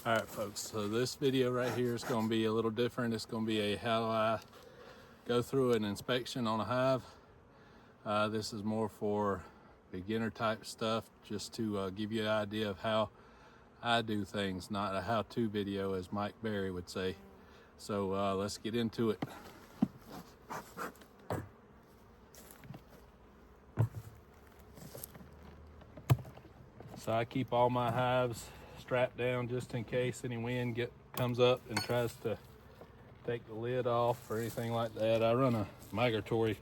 All right, folks, so this video right here is going to be a little different. It's going to be a how I go through an inspection on a hive. This is more for beginner type stuff, just to give you an idea of how I do things, not a how-to video as Mike Berry would say. So let's get into it. So I keep all my hives strapped down just in case any wind comes up and tries to take the lid off or anything like that. I run a migratory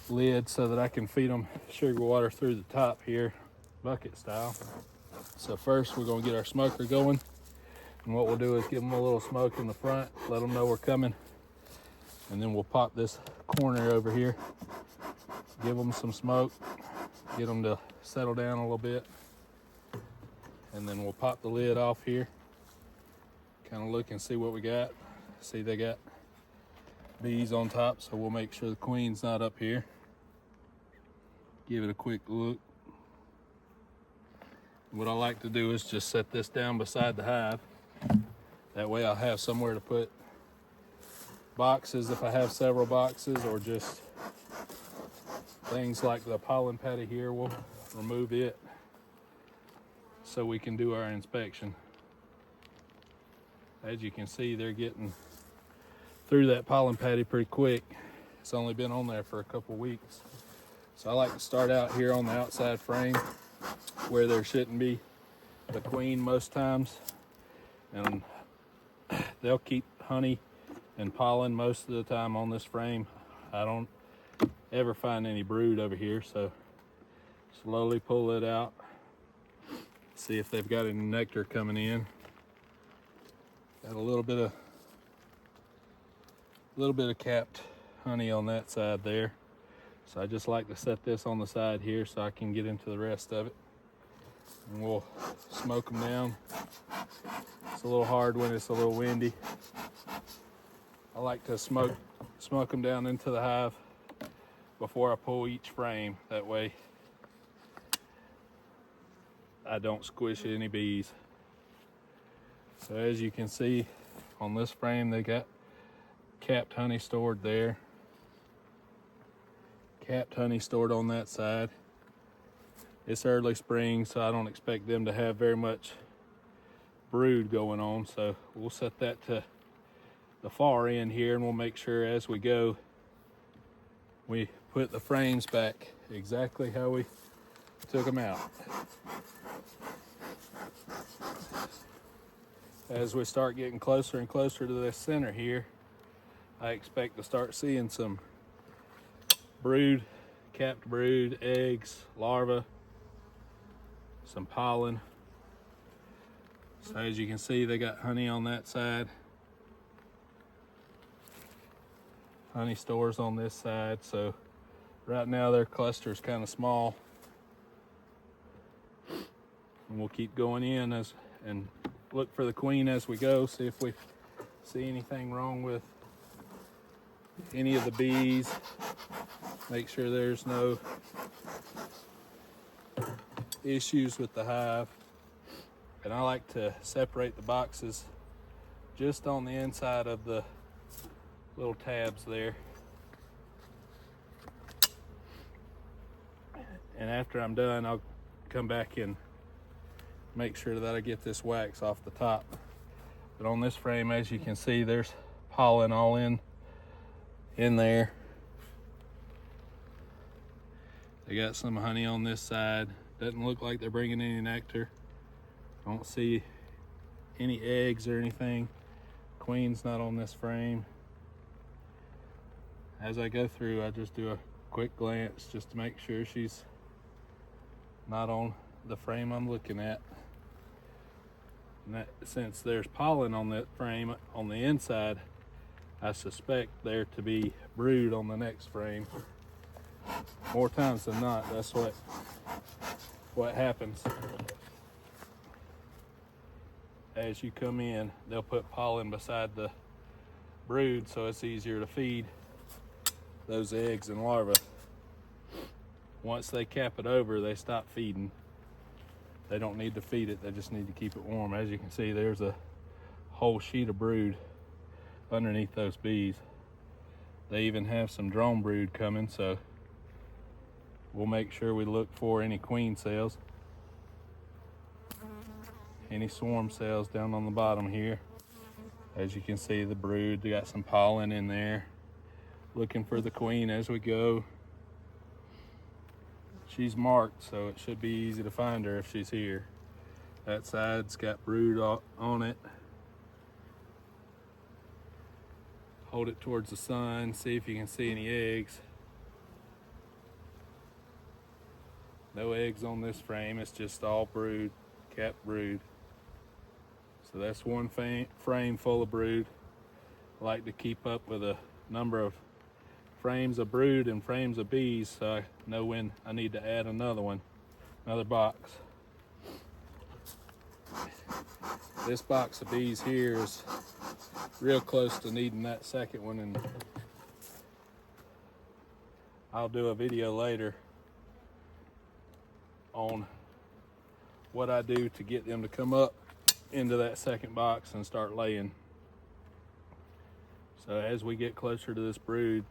lid so that I can feed them sugar water through the top here, bucket style. So first we're going to get our smoker going, and what we'll do is give them a little smoke in the front, let them know we're coming, and then we'll pop this corner over here, give them some smoke, get them to settle down a little bit, and then we'll pop the lid off here, kind of look and see what we got. See, they got bees on top, so we'll make sure the queen's not up here. Give it a quick look. What I like to do is just set this down beside the hive. That way I'll have somewhere to put boxes if I have several boxes, or just things like the pollen patty here. We'll remove it so we can do our inspection. As you can see, they're getting through that pollen patty pretty quick. It's only been on there for a couple weeks. So I like to start out here on the outside frame where there shouldn't be the queen most times. And they'll keep honey and pollen most of the time on this frame. I don't ever find any brood over here, so slowly pull it out. See if they've got any nectar coming in. Got a little bit of capped honey on that side there. So I just like to set this on the side here so I can get into the rest of it. And we'll smoke them down. It's a little hard when it's a little windy. I like to smoke them down into the hive before I pull each frame. That way I don't squish any bees. So as you can see on this frame, they got capped honey stored there. Capped honey stored on that side. It's early spring, so I don't expect them to have very much brood going on. So we'll set that to the far end here, and we'll make sure as we go, we put the frames back exactly how we took them out. As we start getting closer and closer to the center here, I expect to start seeing some brood, capped brood, eggs, larvae, some pollen. So as you can see, they got honey on that side, honey stores on this side. So right now their cluster's kind of small, and we'll keep going in and look for the queen as we go, see if we see anything wrong with any of the bees. Make sure there's no issues with the hive. And I like to separate the boxes just on the inside of the little tabs there. And after I'm done, I'll come back and make sure that I get this wax off the top. But on this frame, as you can see, there's pollen all in there. They got some honey on this side. Doesn't look like they're bringing any nectar. Don't see any eggs or anything. Queen's not on this frame. As I go through, I just do a quick glance just to make sure she's not on the frame I'm looking at. And that, since there's pollen on that frame on the inside, I suspect there to be brood on the next frame. More times than not, that's what happens. As you come in, they'll put pollen beside the brood so it's easier to feed those eggs and larvae. Once they cap it over, they stop feeding. They don't need to feed it, they just need to keep it warm. As you can see, there's a whole sheet of brood underneath those bees. They even have some drone brood coming, so we'll make sure we look for any queen cells, any swarm cells down on the bottom here. As you can see, the brood, they got some pollen in there. Looking for the queen as we go. She's marked, so it should be easy to find her if she's here. That side's got brood on it. Hold it towards the sun, see if you can see any eggs. No eggs on this frame, it's just all brood, capped brood. So that's one frame full of brood. I like to keep up with a number of frames of brood and frames of bees so I know when I need to add another one, another box. This box of bees here is real close to needing that second one, and I'll do a video later on what I do to get them to come up into that second box and start laying. So as we get closer to this brood,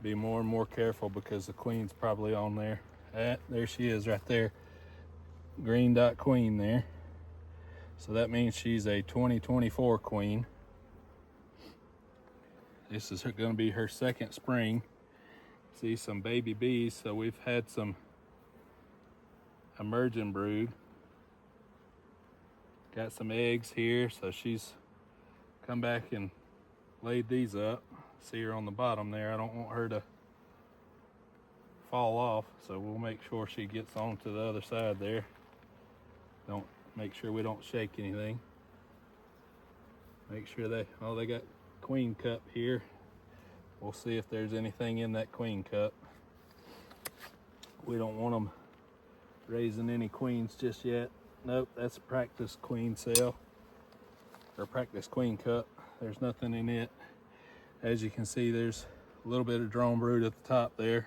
be more and more careful because the queen's probably on there. There she is right there, green dot queen there. So that means she's a 2024 queen. This is going to be her second spring. See some baby bees, so we've had some emerging brood. Got some eggs here, so she's come back and laid these up. See her on the bottom there. I don't want her to fall off, so we'll make sure she gets onto the other side there. Make sure we don't shake anything. Make sure they got queen cup here. We'll see if there's anything in that queen cup. We don't want them raising any queens just yet. Nope, that's a practice queen cell or practice queen cup. There's nothing in it. As you can see, there's a little bit of drone brood at the top there.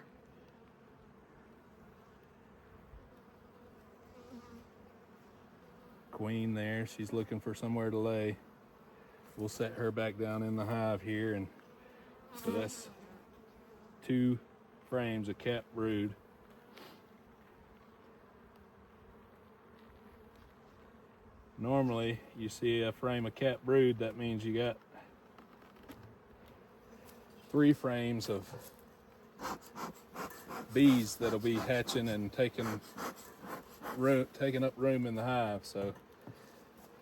Queen there, she's looking for somewhere to lay. We'll set her back down in the hive here, and so that's 2 frames of capped brood. Normally, you see a frame of capped brood, that means you got 3 frames of bees that'll be hatching and taking up room in the hive. So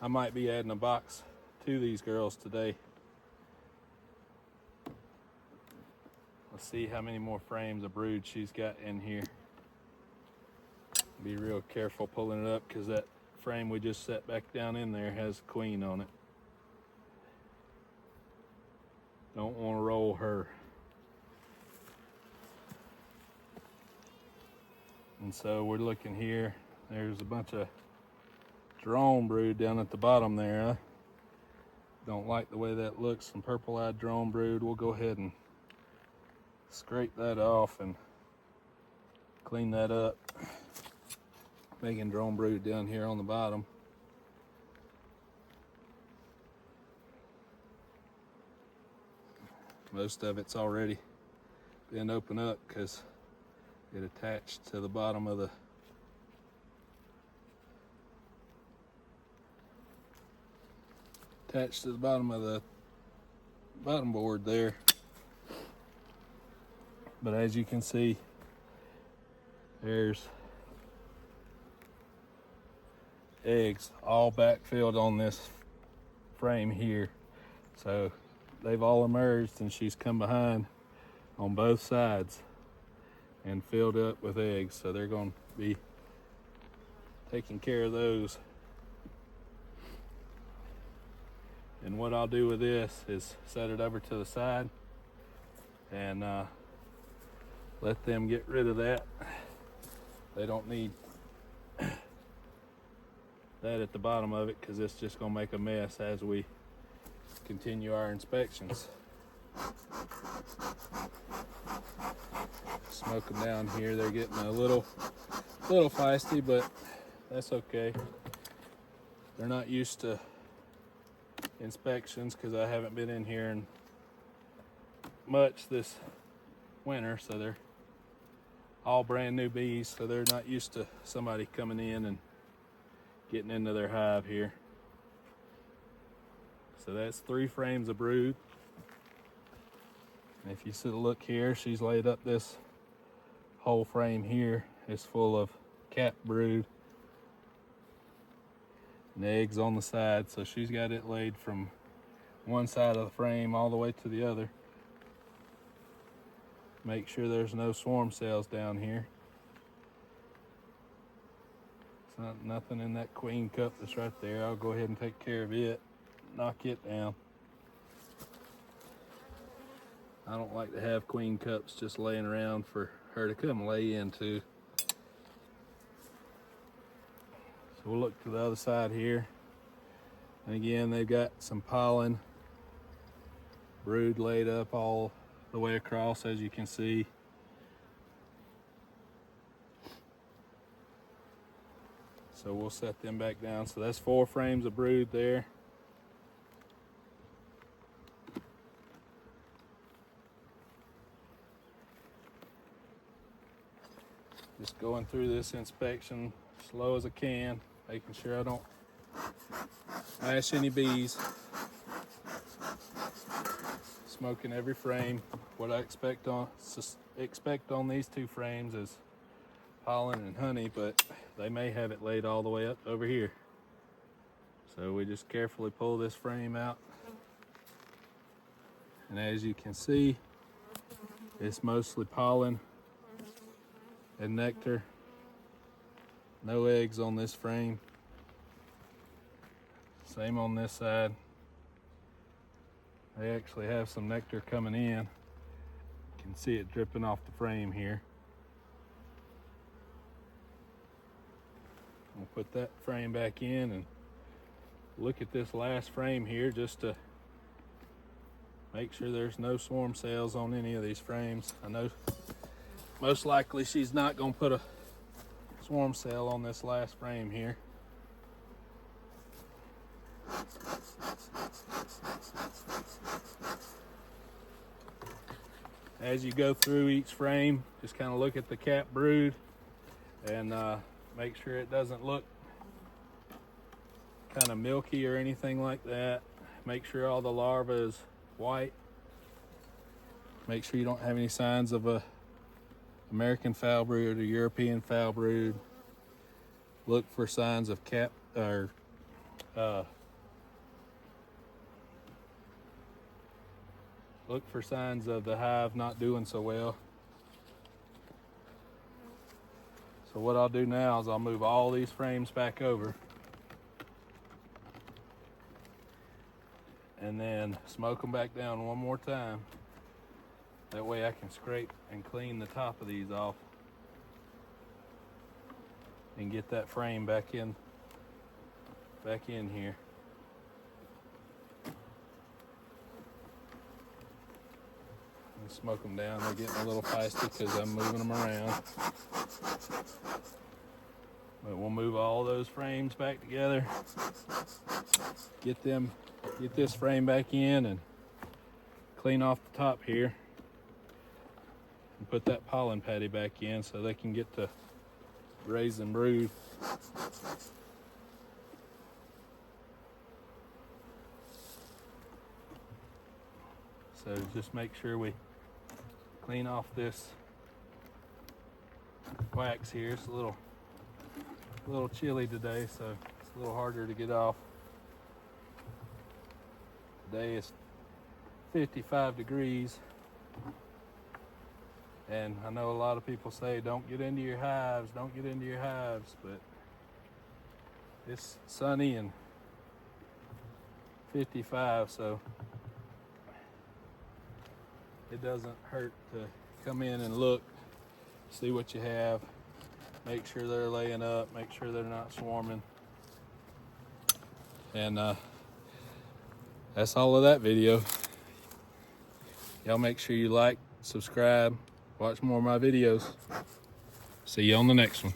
I might be adding a box to these girls today. Let's see how many more frames of brood she's got in here. Be real careful pulling it up because that frame we just set back down in there has a queen on it. Don't want to roll her. And so we're looking here. There's a bunch of drone brood down at the bottom there. I don't like the way that looks. Some purple-eyed drone brood. We'll go ahead and scrape that off and clean that up. Making drone brood down here on the bottom. Most of it's already been opened up because it attached to the bottom of the bottom board there. But as you can see, there's eggs all backfilled on this frame here. So they've all emerged, and she's come behind on both sides and filled up with eggs. So they're going to be taking care of those. And what I'll do with this is set it over to the side and let them get rid of that. They don't need that at the bottom of it because it's just going to make a mess as we continue our inspections. Smoke them down here. They're getting a little feisty, but that's okay. They're not used to inspections because I haven't been in here in much this winter, so they're all brand new bees, so they're not used to somebody coming in and getting into their hive here. So that's 3 frames of brood. And if you look here, she's laid up this whole frame here is full of cap brood and eggs on the side. So she's got it laid from one side of the frame all the way to the other. Make sure there's no swarm cells down here. It's nothing in that queen cup that's right there. I'll go ahead and take care of it, knock it down. I don't like to have queen cups just laying around for her to come lay into. So we'll look to the other side here. And again, they've got some pollen brood laid up all the way across, as you can see. So we'll set them back down. So that's 4 frames of brood there. Just going through this inspection slow as I can, making sure I don't mash any bees. Smoking every frame. What I expect on these 2 frames is pollen and honey, but they may have it laid all the way up over here. So we just carefully pull this frame out. And as you can see, it's mostly pollen and nectar. No eggs on this frame. Same on this side. They actually have some nectar coming in. You can see it dripping off the frame here. We'll put that frame back in and look at this last frame here just to make sure there's no swarm cells on any of these frames. I know most likely she's not going to put a swarm cell on this last frame here. As you go through each frame, just kind of look at the cap brood and make sure it doesn't look kind of milky or anything like that. Make sure all the larvae is white. Make sure you don't have any signs of a American foul brood or European foul brood. Look for signs of look for signs of the hive not doing so well. So what I'll do now is I'll move all these frames back over and then smoke them back down one more time. That way I can scrape and clean the top of these off and get that frame back in here. And smoke them down. They're getting a little feisty because I'm moving them around. But we'll move all those frames back together. Get this frame back in and clean off the top here. And put that pollen patty back in so they can get to raising brood. So just make sure we clean off this wax here. It's a little chilly today, so it's a little harder to get off. Today is 55 degrees. And I know a lot of people say, don't get into your hives, don't get into your hives, but it's sunny and 55, so it doesn't hurt to come in and look, see what you have, make sure they're laying up, make sure they're not swarming. And that's all of that video. Y'all make sure you like, subscribe, watch more of my videos. See you on the next one.